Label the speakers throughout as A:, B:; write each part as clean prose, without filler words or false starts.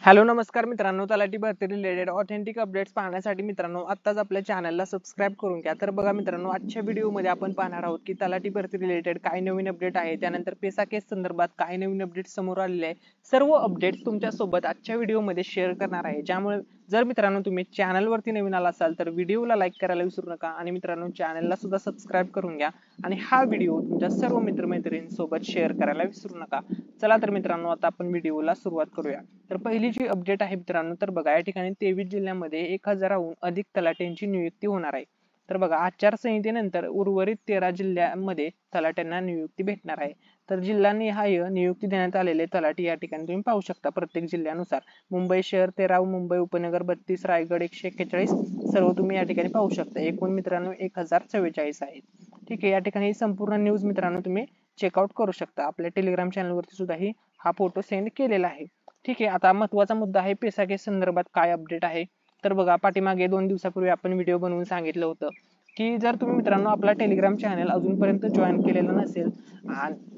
A: Hello नमस्कार मित्रांनो, तलाठी भरती रिलेटेड ऑथेंटिक अपडेट्स पाहण्यासाठी मित्रांनो आत्ताच आपल्या चॅनलला सबस्क्राईब करून घ्या। तर बघा मित्रांनो, आजच्या व्हिडिओमध्ये आपण पाहणार आहोत की तलाठी भरती रिलेटेड काय नवीन अपडेट आहे, त्यानंतर पेसा केस संदर्भात काय नवीन अपडेट समोर आलेले आहे। सर्व अपडेट्स तुमच्या सोबत आजच्या व्हिडिओमध्ये शेअर करणार आहे। ज्यामुळे जर मित्रांनो तुम्ही चॅनलवरती नवीन आला असाल तर व्हिडिओला लाईक करायला विसरू नका आणि मित्रांनो चॅनलला सुद्धा सबस्क्राईब करून घ्या आणि हा व्हिडिओ तुमच्या सर्व मित्रमैत्रिणींसोबत शेअर करायला विसरू नका। चला तर मित्रांनो, आता आपण व्हिडिओला सुरुवात करूया। तर पहिली जी अपडेट आहे मित्रांनो, तर बघा या ठिकाणी 23 जिल्ह्यांमध्ये 1000हून अधिक तलाट्यांची नियुक्ती होणार आहे। तर बघा आचारसंहितेनंतर उर्वरित 13 जिल्ह्यांमध्ये तलाट्यांना नियुक्ती भेटणार आहे। तर जिल्हानिहाय नियुक्ती देण्यात आलेले तलाठी या ठिकाणी तुम्ही पाहू शकता प्रत्येक जिल्ह्यानुसार। मुंबई शहर 13, मुंबई उपनगर 32, रायगड 141 सर्व तुम्ही या ठिकाणी पाहू शकता। एकूण मित्रांनो 1044 आहेत। ठीक आहे, या ठिकाणी संपूर्ण न्यूज मित्रांनो तुम्ही चेकआउट करू शकता। आपल्या टेलिग्राम चॅनलवरती सुद्धा हा फोटो सेंड केलेला आहे। ठीक आहे, आता महत्वाचा मुद्दा आहे पेसा केस संदर्भात काय अपडेट आहे। तर बघा पाठीमागे 2 दिवसापूर्वी आपण व्हिडिओ बनवून सांगितलं होतं की जर तुम्ही मित्रांनो आपला टेलिग्राम चॅनल अजूनपर्यंत जॉईन केलेलं नसेल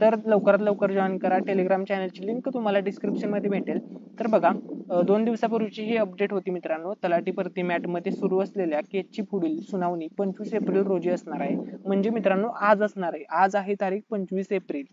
A: तर लवकरात लवकर जॉईन करा। टेलिग्राम चॅनलची लिंक तुम्हाला डिस्क्रिप्शन मध्ये भेटेल। तर बघा 2 दिवसापूर्वीची ही अपडेट होती मित्रांनो, तलाठी भरती मॅट मध्ये सुरू असलेल्या केसची पुढील सुनावणी 25 एप्रिल रोजी असणार आहे। म्हणजे मित्रांनो आज असणार आहे। आज आहे तारीख 25 एप्रिल।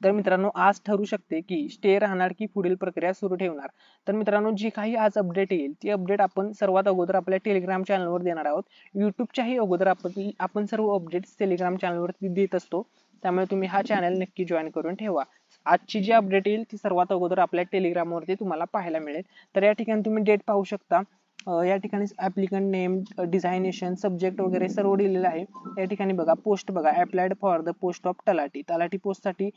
A: तर मित्रांनो आज ठरू शकते की स्टे राहणार की पुढील प्रक्रिया सुरू ठेवणार। तर मित्रांनो जी काही आज अपडेट येईल ती अपडेट आपण सर्वात अगोदर आपल्या टेलिग्राम चॅनलवर देणार आहोत। युट्यूबच्याही अगोदर आपण सर्व अपडेट्स टेलिग्राम चॅनलवरती देत असतो। त्यामुळे तुम्ही हा चॅनल नक्की जॉईन करून ठेवा। आजची जी अपडेट येईल ती सर्वात अगोदर आपल्या टेलिग्रामवरती तुम्हाला पाहायला मिळेल। तर या ठिकाणी तुम्ही डेट पाहू शकता। या ठिकाणी ऍप्लिकंट नेम, डिझायनेशन, सब्जेक्ट वगैरे सर्व दिलेलं आहे। या ठिकाणी बघा पोस्ट बघा, applied for the post of तलाठी। तलाठी पोस्ट साठी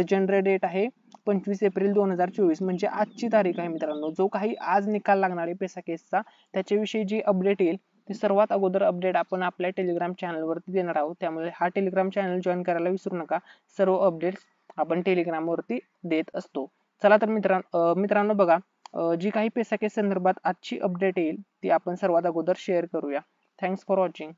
A: जनरल डेट आहे 25 एप्रिल 2024, म्हणजे आजची तारीख आहे मित्रांनो। जो काही आज निकाल लागणार आहे पेसा केसचा त्याच्याविषयी जी अपडेट येईल ते सर्वात अगोदर अपडेट आपण आपल्या टेलिग्राम चॅनलवरती देणार आहोत। त्यामुळे हा टेलिग्राम चॅनल जॉईन करायला विसरू नका। सर्व अपडेट्स आपण टेलिग्रामवरती देत असतो। चला तर मित्रांनो बघा जी काही पेसा केस संदर्भात आजची अपडेट येईल ती आपण सर्वात अगोदर शेअर करूया। Thanks for watching.